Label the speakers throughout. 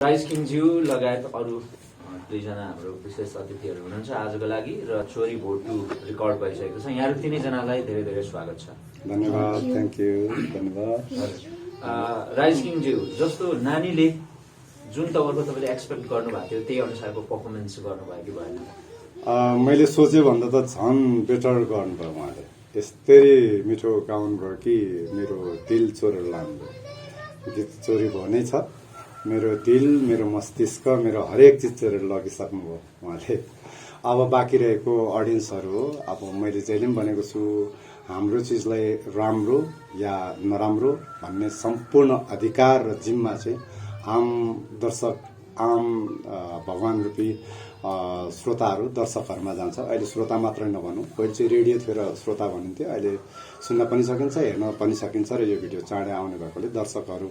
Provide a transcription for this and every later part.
Speaker 1: Rice किङज्यू लगायत अरू दुईजना हाम्रो विशेष अतिथिहरू हुनुहुन्छ आजको लागि र छोरी भोट 2 रेकर्ड भइसकेको छ। यहाँहरू तीनैजनालाई धेरै धेरै स्वागत छ।
Speaker 2: धन्यवाद, थ्याङ्क यू, धन्यवाद।
Speaker 1: राइस किङज्यू, जस्तो नानीले जुन तवरको तपाईँले एक्सपेक्ट गर्नुभएको थियो त्यही अनुसारको पर्फर्मेन्स गर्नुभयो कि भएन?
Speaker 2: मैले सोचे भन्दा त झन् बेटर गर्नुभयो उहाँले। यस्तै मिठो गाउनुभयो कि मेरो दिल चोरेर लानुभयो। गीत चोरी भयो नै छ, मेरो दिल, मेरो मस्तिष्क, मेरो हरेक चिज चोरेर लगिसक्नुभयो उहाँले। अब बाँकी रहेको अडियन्सहरू हो। अब मैले जहिले पनि भनेको छु, हाम्रो चिजलाई राम्रो या नराम्रो भन्ने सम्पूर्ण अधिकार र जिम्मा चाहिँ आम दर्शक, आम भगवान रूपी श्रोताहरू, दर्शकहरूमा जान्छ। अहिले श्रोता मात्रै नभनौँ, पहिले चाहिँ रेडियो थियो र श्रोता भनिन्थ्यो, अहिले सुन्न पनि सकिन्छ, हेर्न पनि सकिन्छ र यो भिडियो चाँडै आउने भएकोले दर्शकहरू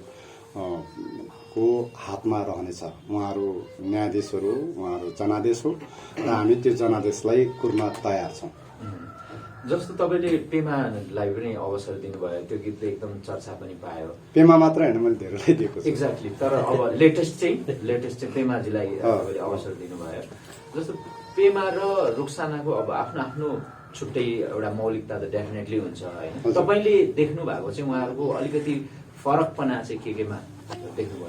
Speaker 2: को हातमा रहनेछ। उहाँहरू न्यायाधीशहरू, उहाँहरू जनादेश हो र हामी त्यो जनादेशलाई कुर्न तयार छौँ।
Speaker 1: जस्तो तपाईँले पेमालाई पनि अवसर दिनुभयो, त्यो गीतले एकदम चर्चा पनि पायो।
Speaker 2: पेमा मात्र होइन, मैले धेरैलाई दिएको छु।
Speaker 1: एक्ज्याक्टली, तर अब लेटेस्ट चाहिँ पेमाजीलाई तपाईँले अवसर दिनुभयो। जस्तो पेमा र रुक्सानाको अब आफ्नो आफ्नो छुट्टै एउटा मौलिकता त डेफिनेटली हुन्छ होइन? तपाईँले देख्नु भएको चाहिँ उहाँहरूको अलिकति फरकपना चाहिँ केमा देख्नुभयो?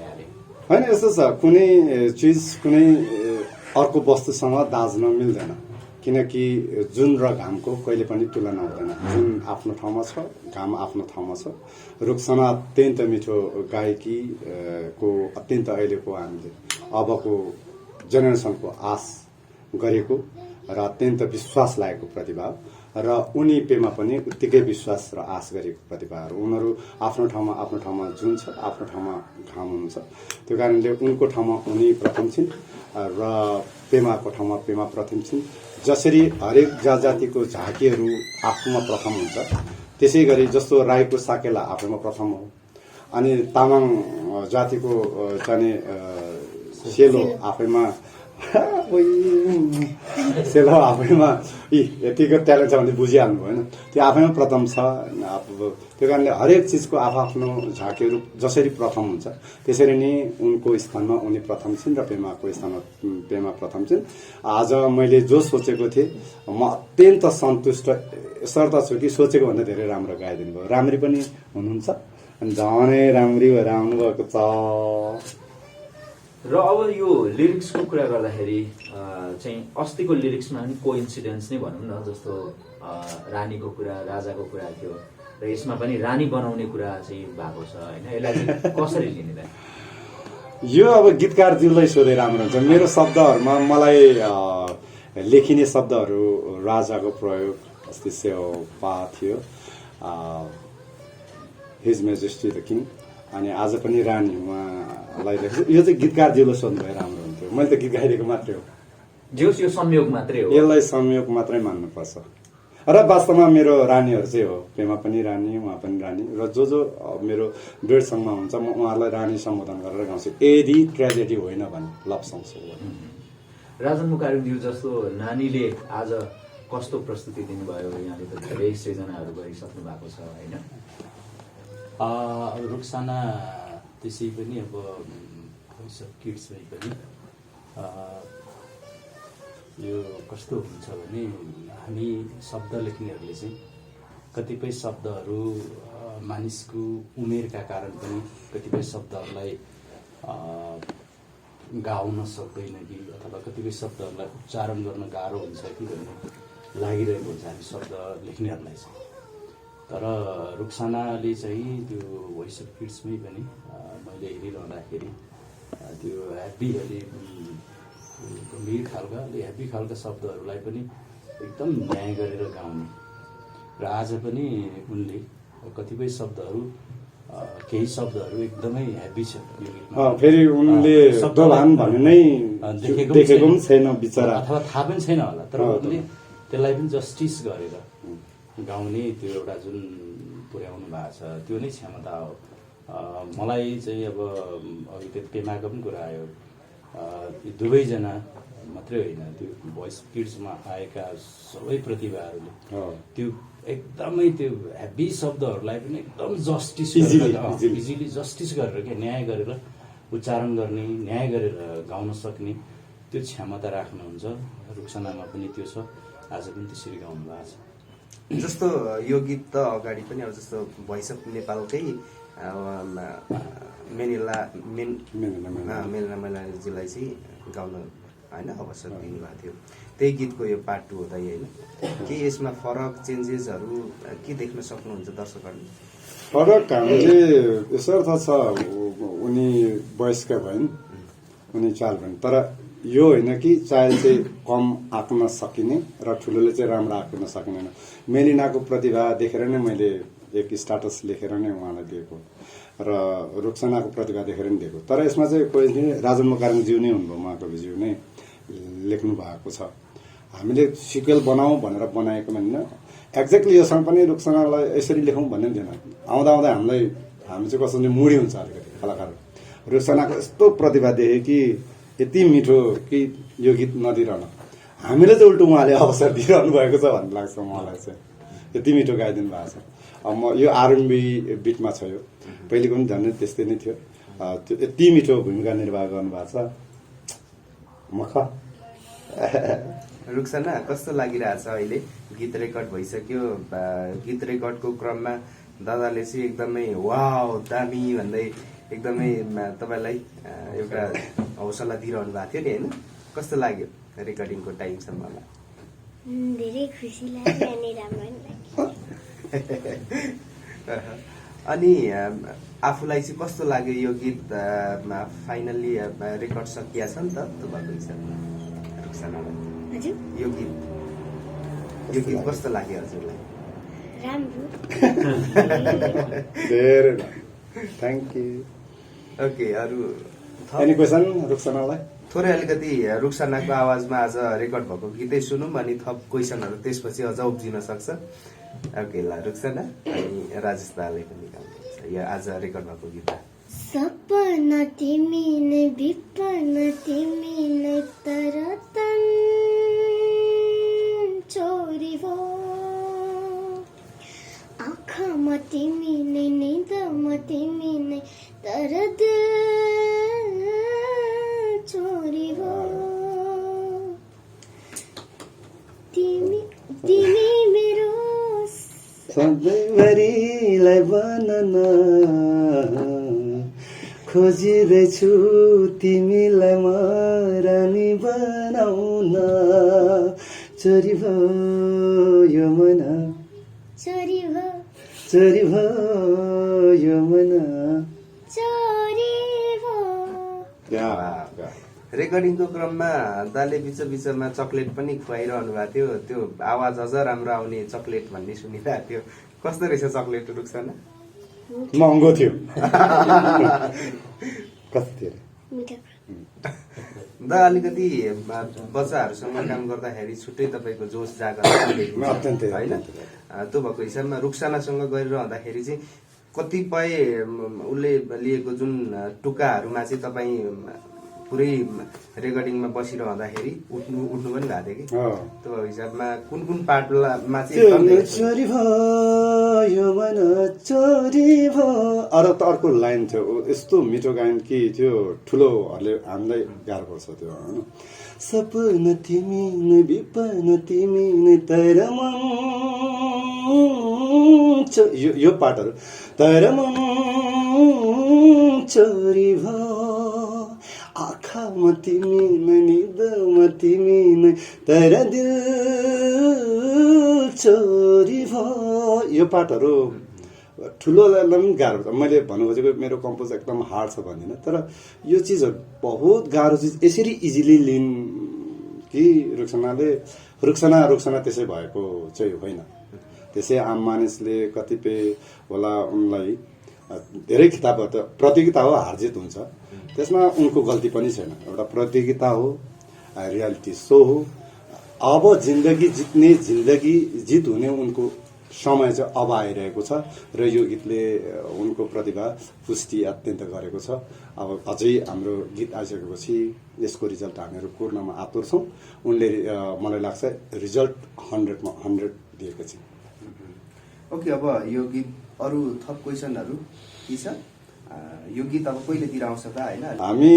Speaker 2: होइन, यस्तो छ, कुनै चिज कुनै अर्को वस्तुसँग दाज्न मिल्दैन, किनकि जुन र घामको कहिले पनि तुलना हुँदैन। जुन आफ्नो ठाउँमा छ, घाम आफ्नो ठाउँमा छ। रुक्साना अत्यन्त मिठो गायकी को अत्यन्त अहिलेको हामीले अबको जेनेरेसनको आश गरेको र अत्यन्त विश्वास लागेको प्रतिभा, र उनी पेमा पनि उत्तिकै विश्वास र आश गरेको प्रतिभाहरू। उनीहरू आफ्नो ठाउँमा जुन छ, आफ्नो ठाउँमा घाम हुनुहुन्छ। त्यो कारणले उनको ठाउँमा उनी प्रथम छिन् र पेमाको ठाउँमा पेमा प्रथम छिन्। जसरी हरेक जातिको झाँकीहरू आफूमा प्रथम हुन्छ, त्यसै गरी जस्तो राईको साकेला आफूमा प्रथम हो, अनि तामाङ जातिको चाहिँ सेलो आफैमा सेलो आफैमा यतिको ट्यालेन्ट छ भने बुझिहाल्नु होइन, त्यो आफैमा प्रथम छ। त्यो कारणले हरेक चिजको आफ्नो झाँकीहरू जसरी प्रथम हुन्छ, त्यसरी नै उनको स्थानमा उनी प्रथम छिन् र पेमाको स्थानमा पेमा प्रथम छिन्। आज मैले जो सोचेको थिएँ, म अत्यन्त सन्तुष्ट यसर्थ छु कि सोचेको भन्दा धेरै राम्रो गाइदिनु भयो। राम्री पनि हुनुहुन्छ, अनि झनै राम्री भएर आउनुभएको छ।
Speaker 1: र अब यो लिरिक्सको कुरा गर्दाखेरि चाहिँ अस्तिको लिरिक्समा पनि कोइन्सिडेन्स नै भनौँ न, जस्तो रानीको कुरा, राजाको कुरा थियो र यसमा पनि रानी बनाउने कुरा चाहिँ भएको छ होइन? यसलाई कसरी लिने त?
Speaker 2: यो अब गीतकारज्यूलाई सोधे राम्रो हुन्छ। मेरो शब्दहरूमा मलाई लेखिने शब्दहरू राजाको प्रयोग अस्ति सेवा थियो, हिज मेजेस्टी द किङ, अनि आज पनि रानी उहाँलाई लेख्छु। यो चाहिँ गीतकारज्यूलाई सोध्नु भए राम्रो हुन्थ्यो। मैले त गीत गाइदिएको मात्रै हो।
Speaker 1: यो संयोग मात्रै हो,
Speaker 2: यसलाई संयोग मात्रै मान्नुपर्छ। र वास्तवमा मेरो रानीहरू चाहिँ हो, पेमा पनि रानी, उहाँ पनि रानी, र जो मेरो डुएट सङमा हुन्छ म उहाँहरूलाई रानी सम्बोधन गरेर गाउँछु, यदि ट्रेजेडी होइन भने लभ सङ हो।
Speaker 1: राजन मुकारुज्यू, जस्तो नानीले आज कस्तो प्रस्तुति दिनुभयो? यहाँले त धेरै सृजनाहरू गरिसक्नु भएको छ होइन?
Speaker 3: रुक्साना त्यसै पनि अब किड्समै पनि यो कस्तो हुन्छ भने, हामी शब्द लेख्नेहरूले चाहिँ कतिपय शब्दहरू मानिसको उमेरका कारण पनि कतिपय शब्दहरूलाई गाउन सक्दैन कि, अथवा कतिपय शब्दहरूलाई उच्चारण गर्न गाह्रो हुन्छ कि भन्ने लागिरहेको हुन्छ हामी शब्द लेख्नेहरूलाई चाहिँ। तर रुक्सानाले चाहिँ त्यो भोइस अफ किड्समै पनि मैले हेरिरहँदाखेरि त्यो ह्याप्पी, अलि गम्भीर खालका, अलि ह्याप्पी खालका शब्दहरूलाई पनि एकदम न्याय गरेर गाउने, र आज पनि उनले कतिपय शब्दहरू, केही शब्दहरू एकदमै ह्याप्पी छ यो गीतमा।
Speaker 2: फेरि उनले दोभान भन्ने नै देखेको पनि छैन बिचरा,
Speaker 3: अथवा थाहा पनि छैन होला, तर उनले त्यसलाई पनि जस्टिस गरेर गाउने त्यो एउटा जुन पुर्याउनु भएको छ, त्यो नै क्षमता हो। मलाई चाहिँ अब अघि त्यो पेमाको पनि कुरा आयो, यो दुवैजना मात्रै होइन, त्यो भोइस किड्समा आएका सबै प्रतिभाहरूले त्यो एकदमै त्यो हेभी शब्दहरूलाई पनि एकदम जस्टिस इजिली जस्टिस गरेर, क्या न्याय गरेर उच्चारण गर्ने, न्याय गरेर गाउन सक्ने त्यो क्षमता राख्नुहुन्छ। रुक्सानामा पनि त्यो छ, आज पनि त्यसरी गाउनु भएको छ।
Speaker 4: जस्तो यो गीत त अगाडि पनि अब जस्तो भोइस अफ नेपालकै मेनिला मैनालीजीलाई चाहिँ गाउन होइन अवसर दिनुभएको थियो। त्यही गीतको यो पार्ट 2 हो त होइन? के यसमा फरक चेन्जेसहरू के देख्न सक्नुहुन्छ दर्शकहरूले?
Speaker 2: फरक हामीले यसर्थ छ, उनी वयस्क भइन्, उनी चाल भइन्, तर यो होइन कि चाइल्ड चाहिँ कम आँक्न सकिने र ठुलोले चाहिँ राम्रो आँक्न सकिँदैन। मेलिनाको प्रतिभा देखेर नै मैले एक स्टाटस लेखेर नै उहाँलाई दिएको र रुक्सानाको प्रतिभा देखेर नै दिएको। तर यसमा चाहिँ कोही राजन मुकार्ङज्यू नै हुनुभयो, महाकविज्यू नै लेख्नु भएको छ। हामीले सिक्वेल बनाऊ भनेर बनाएको होइन, एक्ज्याक्टली योसँग पनि रुक्सानालाई यसरी लेखौँ भन्ने थिएन। आउँदा आउँदा हामी चाहिँ कस्तो मुडी हुन्छ अलिकति कलाकार। रुक्सानाको यस्तो प्रतिभा देखेँ कि यति मिठो कि यो गीत नदिरहन, हामीले चाहिँ उल्टो उहाँले अवसर दिइरहनु भएको छ भन्ने लाग्छ मलाई चाहिँ। यति मिठो गाइदिनु भएको छ। अब म यो आरएनबी बिटमा छ, यो पहिलेको पनि झन् त्यस्तै नै थियो। त्यो यति मिठो भूमिका निर्वाह गर्नुभएको छ। मख
Speaker 4: रुक्साना कस्तो लागिरहेछ अहिले? गीत रेकर्ड भइसक्यो, गीत रेकर्डको क्रममा दादाले चाहिँ एकदमै वाउ दामी भन्दै एकदमै तपाईँलाई एउटा हौसला दिइरहनु भएको थियो नि होइन? कस्तो लाग्यो रेकर्डिङको टाइमसम्ममा?
Speaker 5: धेरै खुसी लाग्यो अनि राम्रो लाग्यो।
Speaker 4: अनि आफूलाई चाहिँ कस्तो लाग्यो यो गीत फाइनल्ली रेकर्ड सकिया छ नि त भएको हिसाबमा रुक्सानालाई?
Speaker 5: हजुर,
Speaker 4: यो गीत कस्तो लाग्यो हजुरलाई?
Speaker 5: राम्रो।
Speaker 2: धेरै थ्याङ्क यू।
Speaker 4: ओके, अरू
Speaker 2: एनी क्वेसन रुक्सानालाई?
Speaker 4: थोरै अलिकति रुक्सानाको आवाजमा आज रेकर्ड भएको गीतै सुनौँ, अनि थप क्वेसनहरू त्यसपछि अझ उब्जिन सक्छ। ओके ल रुक्साना, अनि राजेश दाले पनि गाउनुहुन्छ यो आज रेकर्ड भएको गीत।
Speaker 5: सपना तिमी नै विपना तिमी नै तर तन चोरी भो, आँखामा तिमी नै निदमा तिमी नै तर दिल चोरी भो। तिमी मेरो
Speaker 2: सधैँभरिलाई बनन खोजिरहेछु, तिमीलाई म रानी बनाउन। चोरी भयो मन,
Speaker 5: चोरी भो,
Speaker 2: चोरी भयो मन,
Speaker 5: चोरी भो।
Speaker 4: रेकर्डिङको क्रममा दाले बिचमा चक्लेट पनि खुवाइरहनु भएको थियो, त्यो आवाज अझ राम्रो आउने चक्लेट भन्ने सुनिरहेको थियो। कस्तो रहेछ चक्लेट रुक्साना?
Speaker 2: महँगो थियो। कस्तो थियो
Speaker 5: मिठो।
Speaker 4: दा अलिकति बच्चाहरूसँग काम गर्दाखेरि छुट्टै तपाईँको जोस जागर होइन? त्यो भएको हिसाबमा रुक्सानासँग गरिरहँदाखेरि चाहिँ कतिपय उसले लिएको जुन टुक्काहरूमा चाहिँ तपाईँ पुरै रेकर्डिङमा बसिरहँदाखेरि उठ्नु पनि भएको थियो कि? त्यो हिसाबमा कुन पार्टमा चाहिँ
Speaker 2: चोरी भयो मन चोरी भयो, अरू त अर्को लाइन थियो यस्तो मिठो गायन कि त्यो ठुलोहरूले हामीलाई गाह्रो पर्छ त्यो होइन। सपना तिमी नै विपना तिमी नै तर मन, यो पार्टहरू तर मन चोरी भयो, आँखामा तिमी नै निदमा तिमी नै तर दिल चोरी भयो, यो पार्टहरू ठुलोलाई पनि गाह्रो छ। मैले भन्नु खोजेको मेरो कम्पोज एकदम हार्ड छ भन्दिनँ, तर यो चिजहरू बहुत गाह्रो चिज यसरी इजिली लिन् कि रुक्साना त्यसै भएको चाहिँ होइन। त्यसै आम मानिसले कतिपय होला उनलाई धेरै किताबहरू त प्रतियोगिता हो, हारजित हुन्छ, त्यसमा उनको गल्ती पनि छैन। एउटा प्रतियोगिता हो, रियालिटी सो हो। अब जिन्दगी जित्ने जिन्दगी जित हुने उनको समय चाहिँ अब आइरहेको छ र यो गीतले उनको प्रतिभा पुष्टि अत्यन्त गरेको छ। अब अझै हाम्रो गीत आइसकेपछि यसको रिजल्ट हामीहरू पूर्णमा आतुर छौँ। उनले मलाई लाग्छ रिजल्ट 100मा 100 दिएको छ।
Speaker 4: ओके, अब यो गीत अरू थप क्वेसनहरू के छ? यो गीत अब कहिलेतिर आउँछ त होइन?
Speaker 2: हामी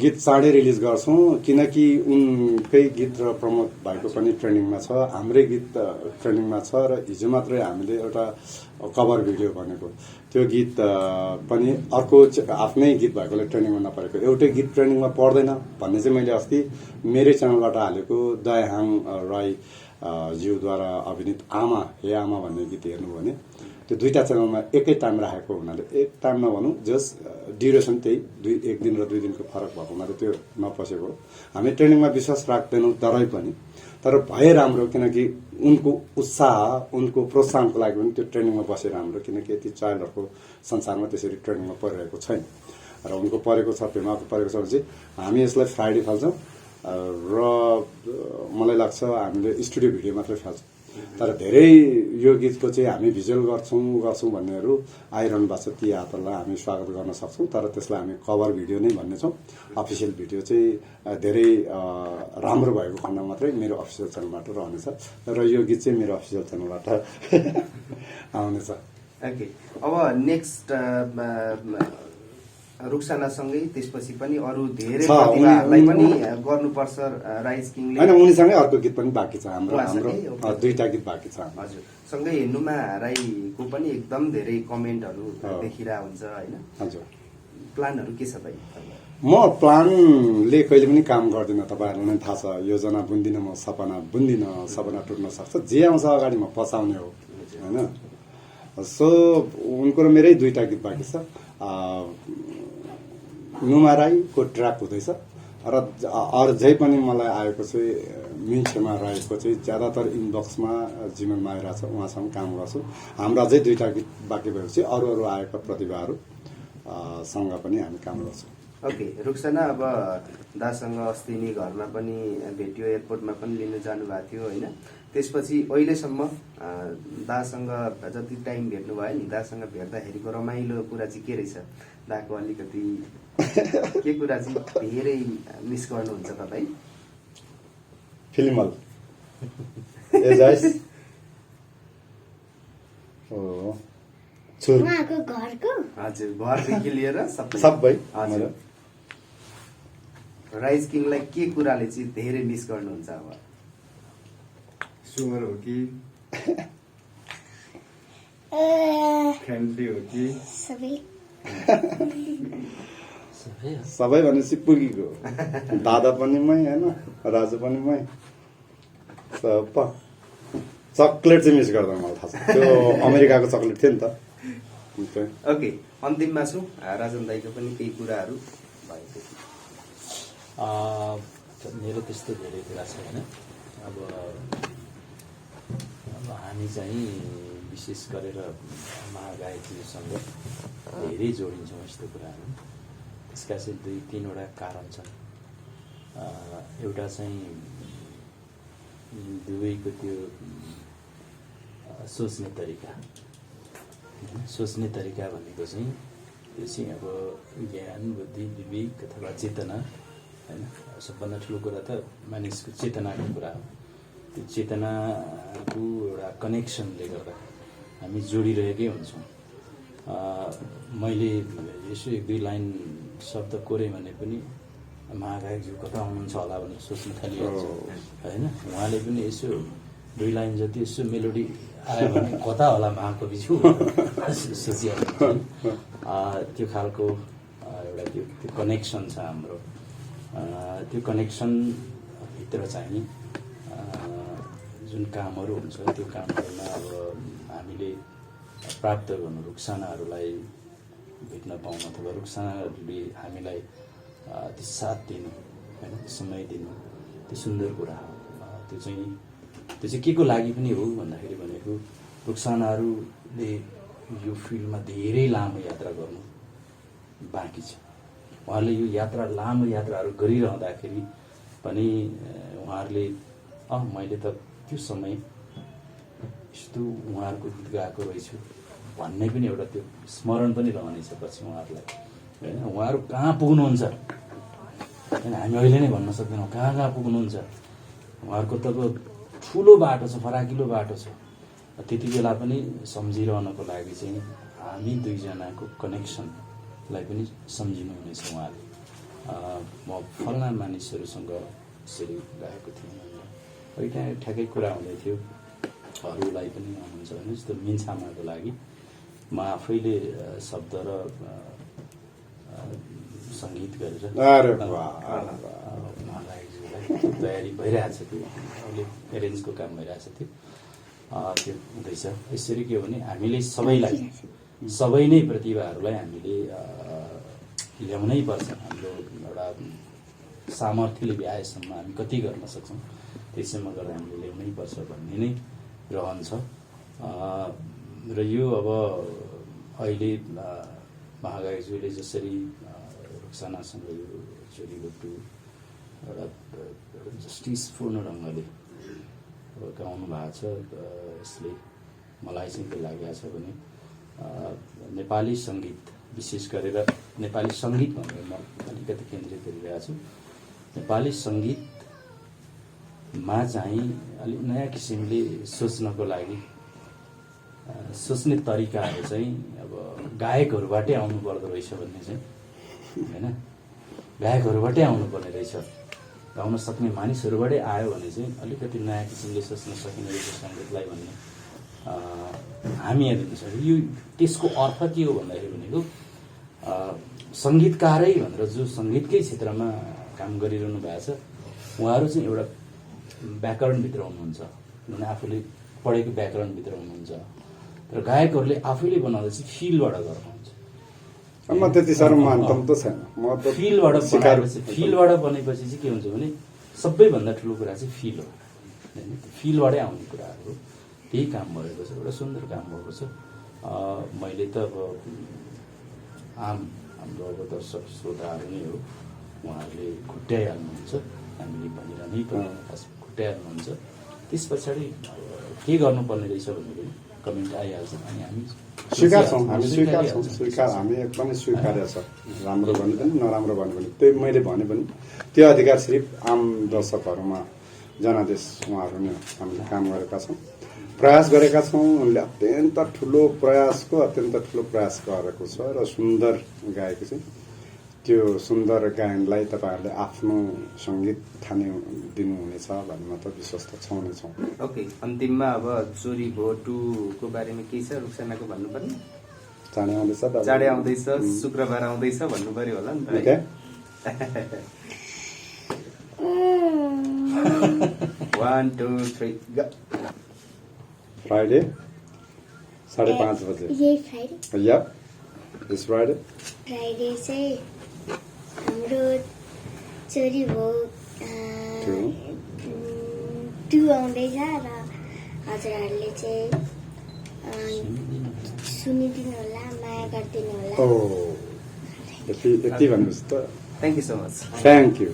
Speaker 2: गीत चाँडै रिलिज गर्छौँ, किनकि उनकै गीत र प्रमोद भाइको पनि ट्रेनिङमा छ, हाम्रै गीत ट्रेनिङमा छ र हिजो मात्रै हामीले एउटा कभर भिडियो भनेको त्यो गीत पनि अर्को आफ्नै गीत भएकोले ट्रेनिङमा नपरेको, एउटै गीत ट्रेनिङमा पर्दैन भन्ने चाहिँ मैले अस्ति मेरै च्यानलबाट हालेको दयाहाङ राई ज्यूद्वारा अभिनीत आमा हे आमा भन्ने गीत हेर्नु भने त्यो दुईटा च्यानलमा एकै टाइम राखेको हुनाले, एक टाइम नभनौँ जस्ट ड्युरेसन त्यही 1 दिन र 2 दिनको फरक भएको हुनाले त्यो नपसेको। हामी ट्रेनिङमा विश्वास राख्दैनौँ तरै पनि, तर भए राम्रो, किनकि उनको उत्साह उनको प्रोत्साहनको लागि पनि त्यो ट्रेनिङमा बसे राम्रो, किनकि यति चाइल्डहरूको संसारमा त्यसरी ट्रेनिङमा परिरहेको छैन र उनको परेको छ, पेमाको परेको छ भने चाहिँ हामी यसलाई फ्राइडे फाल्छौँ र मलाई लाग्छ हामीले स्टुडियो भिडियो मात्रै फाल्छौँ। तर धेरै यो गीतको चाहिँ हामी भिजुअल गर्छौँ भन्नेहरू आइरहनु भएको छ, ती यात्रालाई हामी स्वागत गर्न सक्छौँ, तर त्यसलाई हामी कभर भिडियो नै भन्नेछौँ। अफिसियल भिडियो चाहिँ धेरै राम्रो भएको खण्डमा मात्रै मेरो अफिसियल च्यानलबाट रहनेछ र यो गीत चाहिँ मेरो अफिसियल च्यानलबाट आउनेछ।
Speaker 4: ओके, अब नेक्स्ट रुक्सानासँगै त्यसपछि पनि अरू धेरै प्रतिभाहरूलाई पनि गर्नुपर्छ राइज किङले
Speaker 2: होइन, उनीसँगै अर्को गीत पनि बाँकी छ हाम्रो 2टा गीत बाँकी छ।
Speaker 4: हजुर, सँगै नुमा राईको पनि एकदम धेरै कमेन्टहरू देखिरहेको हुन्छ होइन?
Speaker 2: हजुर,
Speaker 4: प्लानहरू के छ भाइ?
Speaker 2: म प्लानले कहिले पनि काम गर्दिनँ, तपाईँहरूलाई थाहा छ। योजना बुन्दिनँ म, सपना बुन्दिनँ, सपना टुट्न सक्छ, जे आउँछ अगाडि म पचाउने हो होइन। सो उनको र मेरै 2टा गीत बाँकी छ। नुमा राईको ट्र्याक हुँदैछ र अझै पनि मलाई आएको चाहिँ मिन्छेमा रहेको चाहिँ ज्यादातर इनबक्समा जिमेलमा आइरहेको छ, उहाँसँग काम गर्छु। हाम्रो अझै 2टा गीत बाँकी भएपछि अरू आएका प्रतिभाहरू सँग पनि हामी काम गर्छौँ।
Speaker 4: ओके, रुक्साना, अब दासँग अस्ति नै घरमा पनि भेट्यो, एयरपोर्टमा पनि लिन जानुभएको थियो होइन? त्यसपछि अहिलेसम्म दासँग जति टाइम भेट्नु भयो नि, दासँग भेट्दाखेरिको रमाइलो कुरा चाहिँ के रहेछ? दाको अलिकति के कुरा चाहिँ धेरै मिस गर्नुहुन्छ तपाईँ?
Speaker 2: फिल्म हल
Speaker 5: उहाँको घरको,
Speaker 4: हजुर, घरदेखि लिएर
Speaker 2: सबै।
Speaker 4: हजुर, राइज किङलाई के कुराले चाहिँ धेरै मिस गर्नुहुन्छ? अब
Speaker 6: स्वर हो कि फ्रेन्डली हो कि
Speaker 2: सबै भनेपछि पुगीको दादा पनि मै होइन, राजु पनि मै। चक्लेट चाहिँ मिस गर्दा मलाई थाहा छ, त्यो अमेरिकाको चक्लेट थियो नि त।
Speaker 4: ओके, अन्तिममा छु, राजन दाईको पनि केही कुराहरू भएको?
Speaker 3: मेरो त्यस्तो धेरै कुरा छैन। अब हामी चाहिँ विशेष गरेर महागायकजीसँग धेरै जोडिन्छौँ यस्तो कुराहरू। त्यसका चाहिँ 2-3वटा कारण छन्। एउटा चाहिँ दुवैको त्यो सोच्ने तरिका भनेको चाहिँ त्यो चाहिँ अब ज्ञान, बुद्धि, विवेक अथवा चेतना होइन। सबभन्दा ठुलो कुरा त मानिसको चेतनाको कुरा हो। त्यो चेतनाको एउटा कनेक्सनले गर्दा हामी जोडिरहेकै हुन्छौँ। मैले यसो 1-2 लाइन शब्द कोरेँ भने पनि महागायकज्यू कता हुनुहुन्छ होला भनेर सोच्न थालिहाल्छ होइन। उहाँले पनि यसो 2 लाइन जति यसो मेलोडी आयो भने कता होला महाकविज्यू सोचिहाल्छ। त्यो खालको एउटा त्यो कनेक्सन छ हाम्रो। त्यो कनेक्सनभित्र चाहिँ जुन कामहरू हुन्छ त्यो कामहरूमा अब हामीले प्राप्त गर्नु, रुक्सानाहरूलाई भेट्न पाउनु अथवा रुक्सानाहरूले हामीलाई त्यो साथ दिनु होइन, समय दिनु, त्यो सुन्दर कुरा हो। त्यो चाहिँ के को लागि पनि हो भन्दाखेरि भनेको रुक्सानाहरूले यो फिल्डमा धेरै लामो यात्रा गर्नु बाँकी छ। उहाँहरूले यो लामो यात्राहरू गरिरहँदाखेरि पनि उहाँहरूले मैले त त्यो समय यस्तो उहाँहरूको गीत गाएको रहेछु भन्ने पनि एउटा त्यो स्मरण पनि रहनेछ पछि उहाँहरूलाई होइन। उहाँहरू कहाँ पुग्नुहुन्छ होइन, हामी अहिले नै भन्न सक्दैनौँ कहाँ पुग्नुहुन्छ। उहाँहरूको त ठुलो बाटो छ, फराकिलो बाटो छ। त्यति बेला पनि सम्झिरहनको लागि चाहिँ हामी 2जनाको कनेक्सन लाई पनि सम्झिनुहुनेछ उहाँले। म फल्ना मानिसहरूसँग यसरी गएको थिएँ भनेर अहिले त्यहाँ ठ्याक्कै कुरा हुँदै थियो। अरूलाई पनि हुनुहुन्छ भने जस्तो मिन्छामाको लागि म आफैले शब्द र सङ्गीत गरेर
Speaker 2: अरे वाह,
Speaker 3: महाराजजीलाई तयारी भइरहेछ त्यो अहिले एरेन्जको काम भइरहेछ त्यो त्यो हुँदैछ। यसरी के हो भने हामीले सबै नै प्रतिभाहरूलाई हामीले ल्याउनै पर्छ। हाम्रो एउटा सामर्थ्यले भ्याएसम्म हामी कति गर्न सक्छौँ त्यसैमा गरेर हामीले ल्याउनै पर्छ भन्ने नै रहन्छ। र यो अब अहिले महागाईज्यूले जसरी रुक्सानासँग यो चोरीबट्टु एउटा जस्टिसपूर्ण ढङ्गले गाउनु भएको छ। यसले मलाई चाहिँ के लागेको छ भने नेपाली सङ्गीत विशेष गरेर नेपाली सङ्गीत भनेर म अलिकति केन्द्रित गरिरहेको छु। नेपाली सङ्गीतमा चाहिँ अलिक नयाँ किसिमले सोच्नको लागि सोच्ने तरिकाहरू चाहिँ अब गायकहरूबाटै आउनु पर्दो रहेछ भन्ने चाहिँ होइन, गायकहरूबाटै आउनुपर्ने रहेछ। गाउन सक्ने मानिसहरूबाटै आयो भने चाहिँ अलिकति नयाँ किसिमले सोच्न सकिने रहेछ सङ्गीतलाई भन्ने हामी यहाँ दिन सक्छौँ। यो त्यसको अर्थ के हो भन्दाखेरि भनेको सङ्गीतकारै भनेर जो सङ्गीतकै क्षेत्रमा काम गरिरहनु भएको छ उहाँहरू चाहिँ एउटा व्याकरणभित्र हुनुहुन्छ, किनभने आफूले पढेको व्याकरणभित्र हुनुहुन्छ। तर गायकहरूले आफैले बनाउँदा चाहिँ फिलबाट गर्नुहुन्छ।
Speaker 2: म त्यति साह्रो मान्थम त छैन। म त
Speaker 3: फिलबाट बनेपछि चाहिँ के हुन्छ भने सबैभन्दा ठुलो कुरा चाहिँ फिल हो। फिलबाटै आउने कुराहरू हो। त्यही काम भएको छ, एउटा सुन्दर काम भएको छ। मैले त अब हाम्रो अब दर्शक श्रोताहरू नै हो, उहाँहरूले खुट्याइहाल्नुहुन्छ, हामीले भनिरहनै पर्ने खुट्याइहाल्नुहुन्छ। त्यस पछाडि के गर्नुपर्ने रहेछ भन्ने पनि कमेन्ट आइहाल्छ अनि हामी
Speaker 2: स्वीकार्छौँ। हामी एकदमै स्वीकार्य छ। राम्रो भने पनि नराम्रो भने पनि त्यही मैले भने पनि त्यो अधिकार सिर्फ आम दर्शकहरूमा जनादेश उहाँहरू नै हामीले काम गरेका छौँ, प्रयास गरेका छौँ। उनले अत्यन्त ठुलो प्रयास गरेको छ र सुन्दर गाएको चाहिँ त्यो सुन्दर गायनलाई तपाईँहरूले आफ्नो सङ्गीत ठाने दिनुहुनेछ भन्ने मात्र विश्वस्त छौँ नै छौँ।
Speaker 4: ओके, अन्तिममा अब चोरी भो 2 को बारेमा केही छ रुक्सानाको भन्नुपर्ने?
Speaker 2: चाँडै आउँदैछ,
Speaker 4: चाँडै आउँदैछ, शुक्रबार आउँदैछ भन्नु पर्यो होला नि त है। 1 2 3 गो।
Speaker 2: फ्राइडे 5:30 बजे।
Speaker 5: यही Friday?
Speaker 2: Yeah this Friday.
Speaker 5: Friday चाहिँ हाम्रो चोरी भो 2 आउँदैछ र हजुरहरूले चाहिँ सुनिदिनु होला, माया गरिदिनु होला।
Speaker 2: यति भन्नुहोस् त।
Speaker 4: Thank you so much.
Speaker 2: Thank you.